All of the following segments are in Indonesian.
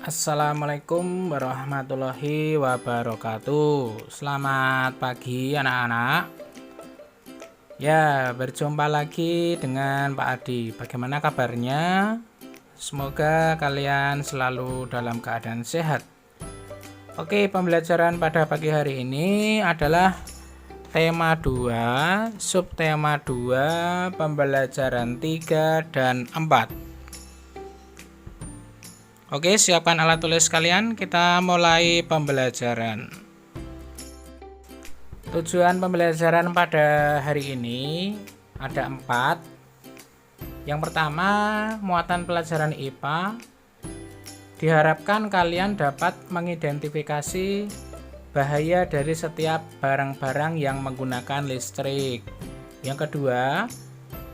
Assalamualaikum warahmatullahi wabarakatuh. Selamat pagi anak-anak. Ya, berjumpa lagi dengan Pak Adi. Bagaimana kabarnya? Semoga kalian selalu dalam keadaan sehat. Oke, pembelajaran pada pagi hari ini adalah tema 2, subtema 2, pembelajaran 3 dan 4. Oke, siapkan alat tulis kalian, kita mulai pembelajaran. Tujuan pembelajaran pada hari ini ada 4. Yang pertama, muatan pelajaran IPA. Diharapkan kalian dapat mengidentifikasi bahaya dari setiap barang-barang yang menggunakan listrik. Yang kedua,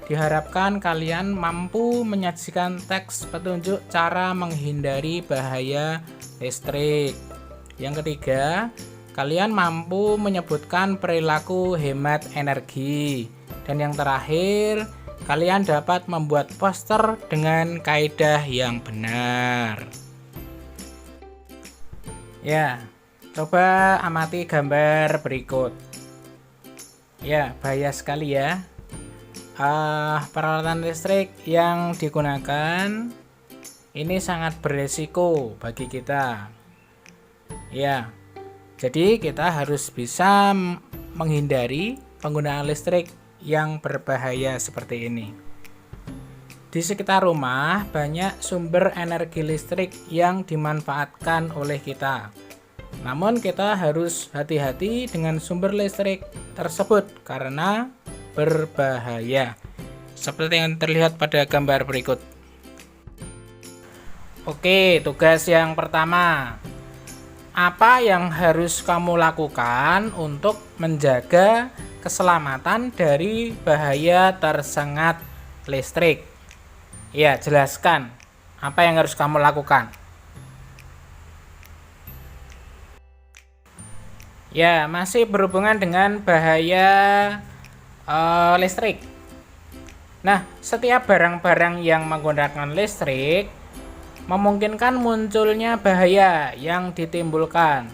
diharapkan kalian mampu menyajikan teks petunjuk cara menghindari bahaya listrik. Yang ketiga, kalian mampu menyebutkan perilaku hemat energi. Dan yang terakhir, kalian dapat membuat poster dengan kaidah yang benar. Ya, coba amati gambar berikut. Ya, bahaya sekali ya. Peralatan listrik yang digunakan ini sangat beresiko bagi kita. Ya, jadi kita harus bisa menghindari penggunaan listrik yang berbahaya seperti ini. Di sekitar rumah banyak sumber energi listrik yang dimanfaatkan oleh kita. Namun kita harus hati-hati dengan sumber listrik tersebut karena berbahaya, seperti yang terlihat pada gambar berikut. Oke, tugas yang pertama, apa yang harus kamu lakukan untuk menjaga keselamatan dari bahaya tersengat listrik? Ya, jelaskan apa yang harus kamu lakukan. Ya, masih berhubungan dengan bahaya listrik. Nah, setiap barang-barang yang menggunakan listrik memungkinkan munculnya bahaya yang ditimbulkan.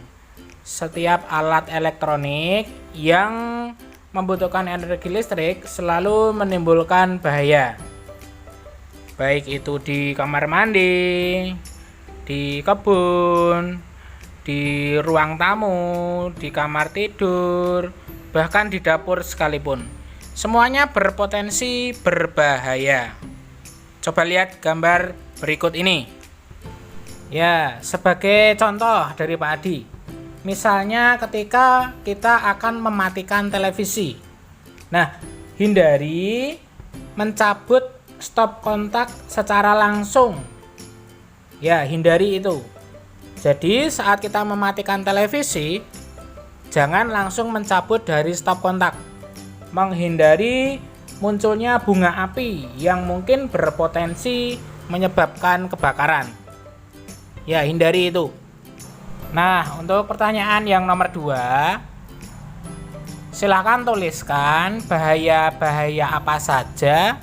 Setiap alat elektronik yang membutuhkan energi listrik selalu menimbulkan bahaya. Baik itu di kamar mandi, di kebun, di ruang tamu, di kamar tidur, bahkan di dapur sekalipun. Semuanya berpotensi berbahaya. Coba lihat gambar berikut ini. Ya, sebagai contoh dari Pak Adi. Misalnya ketika kita akan mematikan televisi. Nah, hindari mencabut stop kontak secara langsung. Ya, hindari itu. Jadi, saat kita mematikan televisi, jangan langsung mencabut dari stop kontak. Menghindari munculnya bunga api yang mungkin berpotensi menyebabkan kebakaran. Ya, hindari itu. Nah, untuk pertanyaan yang nomor 2, silakan tuliskan bahaya-bahaya apa saja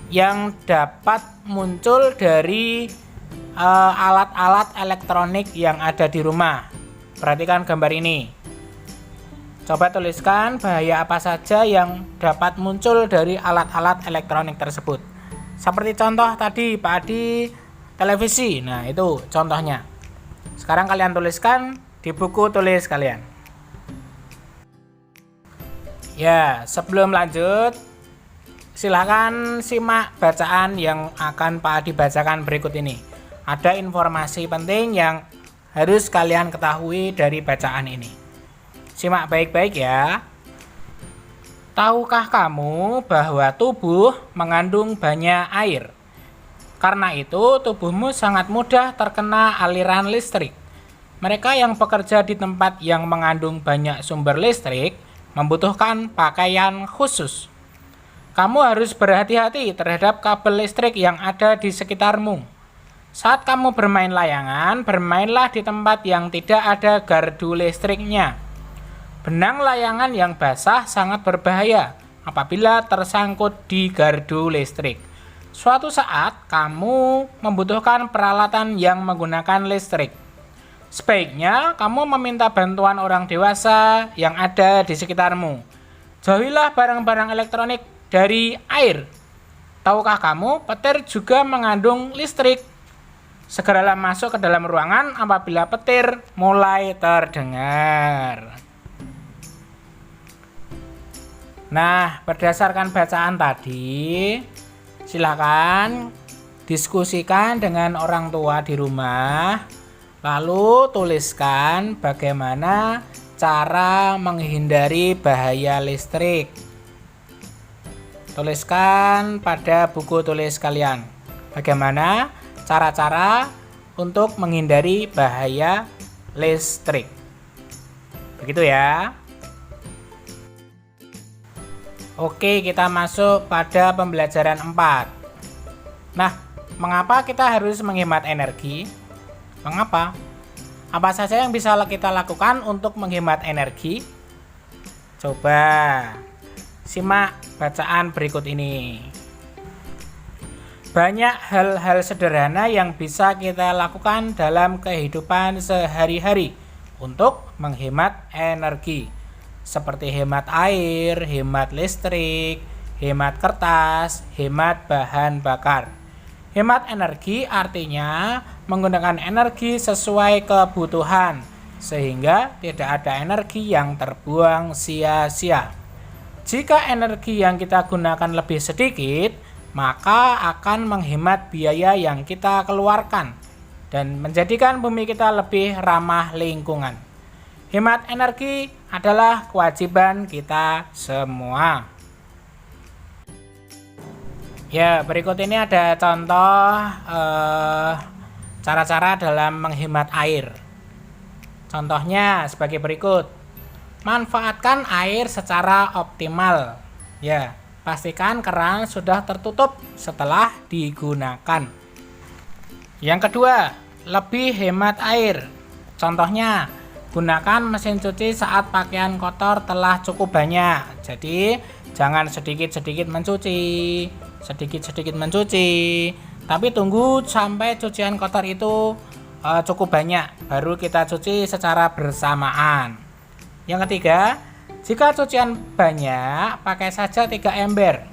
yang dapat muncul dari alat-alat elektronik yang ada di rumah. Perhatikan gambar ini. Coba tuliskan bahaya apa saja yang dapat muncul dari alat-alat elektronik tersebut. Seperti contoh tadi Pak Adi, televisi. Nah, itu contohnya. Sekarang kalian tuliskan di buku tulis kalian. Ya, sebelum lanjut, silakan simak bacaan yang akan Pak Adi bacakan berikut ini. Ada informasi penting yang harus kalian ketahui dari bacaan ini. Simak baik-baik ya. Tahukah kamu bahwa tubuh mengandung banyak air? Karena itu, tubuhmu sangat mudah terkena aliran listrik. Mereka yang bekerja di tempat yang mengandung banyak sumber listrik membutuhkan pakaian khusus. Kamu harus berhati-hati terhadap kabel listrik yang ada di sekitarmu. Saat kamu bermain layangan, bermainlah di tempat yang tidak ada gardu listriknya. Benang layangan yang basah sangat berbahaya apabila tersangkut di gardu listrik. Suatu saat kamu membutuhkan peralatan yang menggunakan listrik. Sebaiknya kamu meminta bantuan orang dewasa yang ada di sekitarmu. Jauhilah barang-barang elektronik dari air. Tahukah kamu, petir juga mengandung listrik. Segeralah masuk ke dalam ruangan apabila petir mulai terdengar. Nah, berdasarkan bacaan tadi, silakan diskusikan dengan orang tua di rumah, lalu tuliskan bagaimana cara menghindari bahaya listrik. Tuliskan pada buku tulis kalian bagaimana cara-cara untuk menghindari bahaya listrik. Begitu ya. Oke, kita masuk pada pembelajaran 4. Nah, mengapa kita harus menghemat energi? Mengapa? Apa saja yang bisa kita lakukan untuk menghemat energi? Coba simak bacaan berikut ini. Banyak hal-hal sederhana yang bisa kita lakukan dalam kehidupan sehari-hari untuk menghemat energi. Seperti hemat air, hemat listrik, hemat kertas, hemat bahan bakar. Hemat energi artinya menggunakan energi sesuai kebutuhan, sehingga tidak ada energi yang terbuang sia-sia. Jika energi yang kita gunakan lebih sedikit, maka akan menghemat biaya yang kita keluarkan dan menjadikan bumi kita lebih ramah lingkungan. Hemat energi adalah kewajiban kita semua. Ya, berikut ini ada contoh cara-cara dalam menghemat air. Contohnya sebagai berikut. Manfaatkan air secara optimal. Ya, pastikan keran sudah tertutup setelah digunakan. Yang kedua, lebih hemat air. Contohnya, gunakan mesin cuci saat pakaian kotor telah cukup banyak. Jadi, jangan sedikit-sedikit mencuci, tapi tunggu sampai cucian kotor itu cukup banyak, baru kita cuci secara bersamaan. Yang ketiga, jika cucian banyak, pakai saja 3 ember.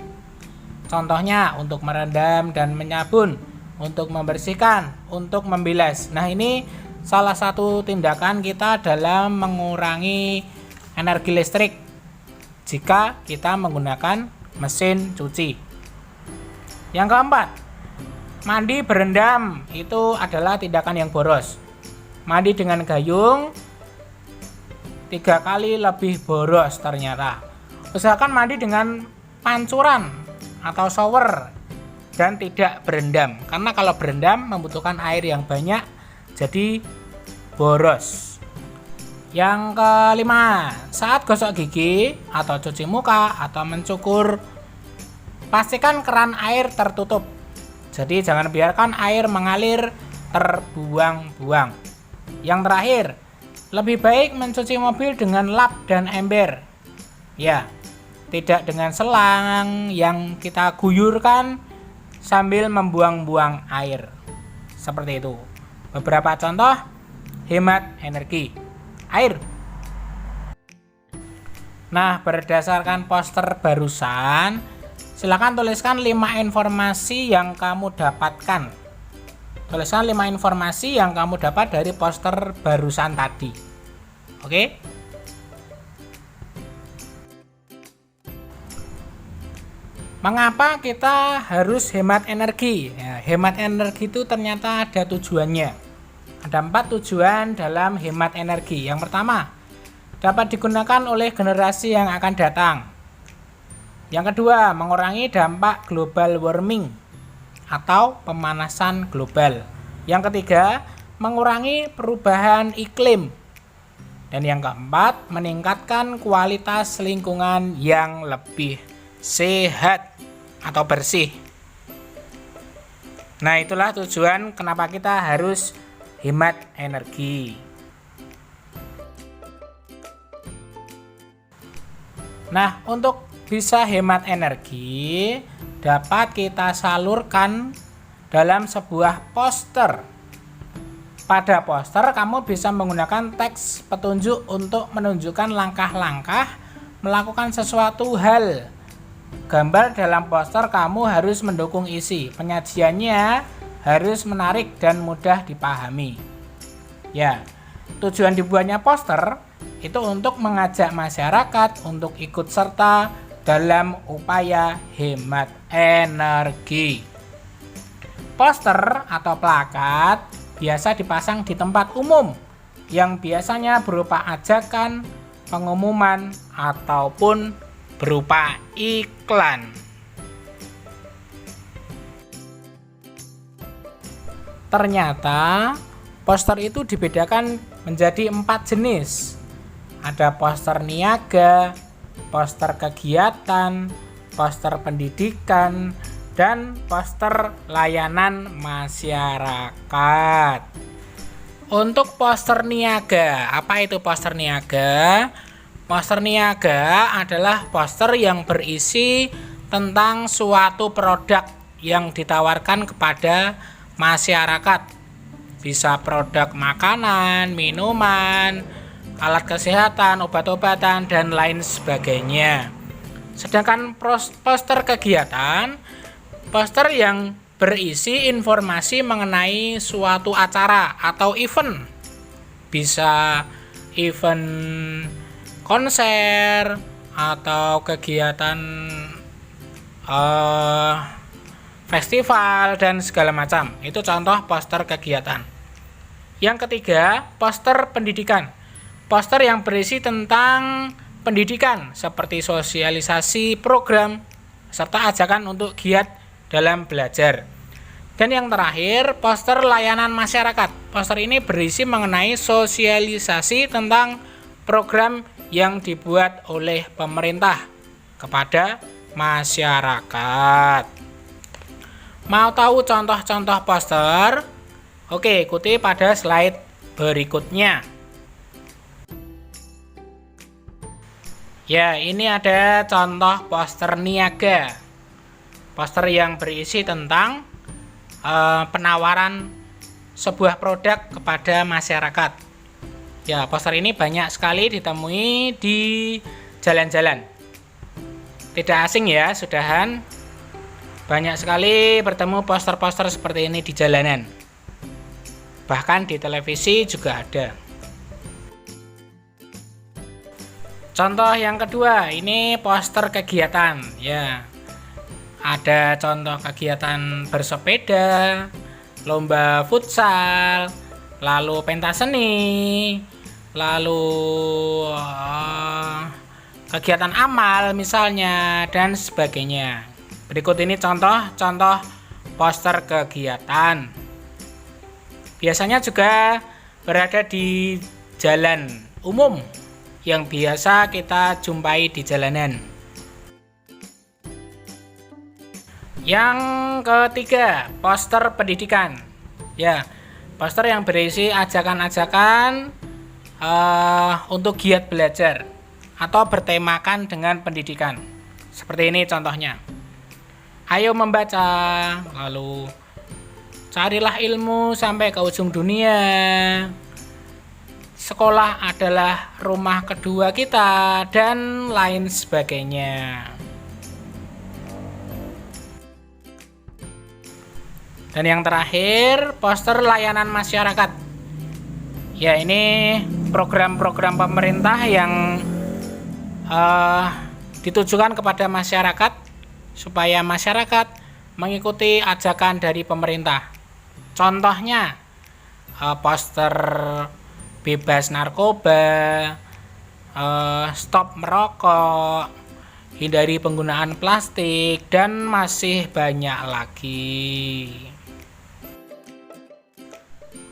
Contohnya untuk merendam dan menyabun, untuk membersihkan, untuk membilas. Nah, ini salah satu tindakan kita dalam mengurangi energi listrik jika kita menggunakan mesin cuci. Yang keempat, mandi berendam itu adalah tindakan yang boros. Mandi dengan gayung 3 kali lebih boros ternyata. Usahakan mandi dengan pancuran atau shower dan tidak berendam, karena kalau berendam membutuhkan air yang banyak, jadi boros. Yang kelima, saat gosok gigi atau cuci muka atau mencukur, pastikan keran air tertutup. Jadi jangan biarkan air mengalir terbuang-buang. Yang terakhir, lebih baik mencuci mobil dengan lap dan ember. Ya, tidak dengan selang yang kita guyurkan sambil membuang-buang air. Seperti itu. Beberapa contoh hemat energi air. Nah, berdasarkan poster barusan, silakan tuliskan 5 informasi yang kamu dapatkan. Tuliskan 5 informasi yang kamu dapat dari poster barusan tadi. Oke? Mengapa kita harus hemat energi? Ya, hemat energi itu ternyata ada tujuannya. Ada 4 tujuan dalam hemat energi. Yang pertama, dapat digunakan oleh generasi yang akan datang. Yang kedua, mengurangi dampak global warming atau pemanasan global. Yang ketiga, mengurangi perubahan iklim. Dan yang keempat, meningkatkan kualitas lingkungan yang lebih sehat atau bersih. Nah, itulah tujuan kenapa kita harus hemat energi. Nah, untuk bisa hemat energi, dapat kita salurkan dalam sebuah poster. Pada poster, kamu bisa menggunakan teks petunjuk untuk menunjukkan langkah-langkah melakukan sesuatu hal. Gambar dalam poster kamu harus mendukung isi. Penyajiannya harus menarik dan mudah dipahami. Ya, tujuan dibuatnya poster itu untuk mengajak masyarakat untuk ikut serta dalam upaya hemat energi. Poster atau plakat biasa dipasang di tempat umum yang biasanya berupa ajakan, pengumuman, ataupun berupa iklan. Ternyata poster itu dibedakan menjadi 4 jenis. Ada poster niaga, poster kegiatan, poster pendidikan, dan poster layanan masyarakat. Untuk poster niaga, apa itu poster niaga? Poster niaga adalah poster yang berisi tentang suatu produk yang ditawarkan kepada masyarakat. Bisa produk makanan, minuman, alat kesehatan, obat-obatan, dan lain sebagainya. Sedangkan poster kegiatan, poster yang berisi informasi mengenai suatu acara atau event. Bisa event konser atau kegiatan festival dan segala macam. Itu contoh poster kegiatan. Yang ketiga, poster pendidikan. Poster yang berisi tentang pendidikan seperti sosialisasi program serta ajakan untuk giat dalam belajar. Dan yang terakhir, poster layanan masyarakat. Poster ini berisi mengenai sosialisasi tentang program yang dibuat oleh pemerintah kepada masyarakat. Mau tahu contoh-contoh poster? Oke, ikuti pada slide berikutnya. Ya, ini ada contoh poster niaga. Poster yang berisi tentang penawaran sebuah produk kepada masyarakat. Ya, poster ini banyak sekali ditemui di jalan-jalan. Tidak asing ya, sudahan. Banyak sekali bertemu poster-poster seperti ini di jalanan. Bahkan di televisi juga ada. Contoh yang kedua, ini poster kegiatan. Ya, ada contoh kegiatan bersepeda, lomba futsal, lalu pentas seni, lalu kegiatan amal misalnya, dan sebagainya. Berikut ini contoh-contoh poster kegiatan. Biasanya juga berada di jalan umum yang biasa kita jumpai di jalanan. Yang ketiga, poster pendidikan. Ya, poster yang berisi ajakan-ajakan untuk giat belajar atau bertemakan dengan pendidikan. Seperti ini contohnya. Ayo membaca, lalu carilah ilmu sampai ke ujung dunia. Sekolah adalah rumah kedua kita, dan lain sebagainya. Dan yang terakhir, poster layanan masyarakat. Ya, ini program-program pemerintah yang ditujukan kepada masyarakat supaya masyarakat mengikuti ajakan dari pemerintah. Contohnya poster bebas narkoba, stop merokok, hindari penggunaan plastik, dan masih banyak lagi.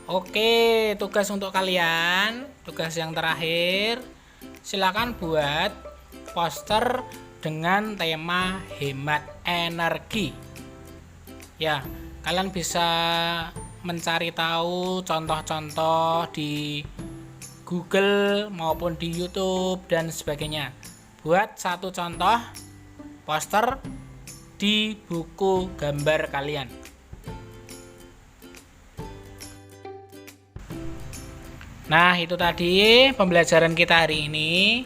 Oke, tugas untuk kalian, tugas yang terakhir, silakan buat poster dengan tema hemat energi. Ya, kalian bisa mencari tahu contoh-contoh di Google maupun di YouTube dan sebagainya. Buat satu contoh poster di buku gambar kalian. Nah, itu tadi pembelajaran kita hari ini.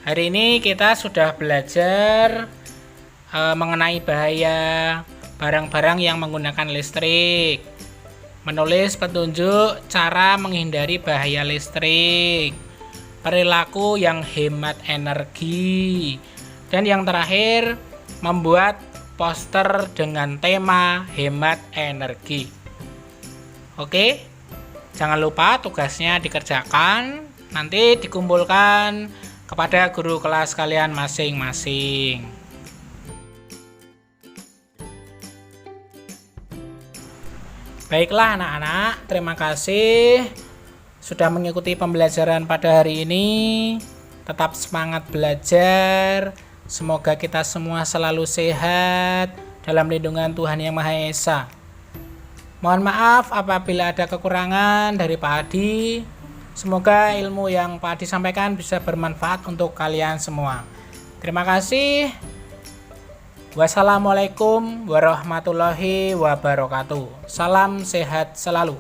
Hari ini kita sudah belajar mengenai bahaya barang-barang yang menggunakan listrik, menulis petunjuk cara menghindari bahaya listrik, perilaku yang hemat energi, dan yang terakhir membuat poster dengan tema hemat energi. Oke, jangan lupa tugasnya dikerjakan, nanti dikumpulkan kepada guru kelas kalian masing-masing. Baiklah anak-anak, terima kasih sudah mengikuti pembelajaran pada hari ini. Tetap semangat belajar. Semoga kita semua selalu sehat dalam lindungan Tuhan Yang Maha Esa. Mohon maaf apabila ada kekurangan dari Pak Adi. Semoga ilmu yang Pak Adi sampaikan bisa bermanfaat untuk kalian semua. Terima kasih. Wassalamualaikum warahmatullahi wabarakatuh. Salam sehat selalu.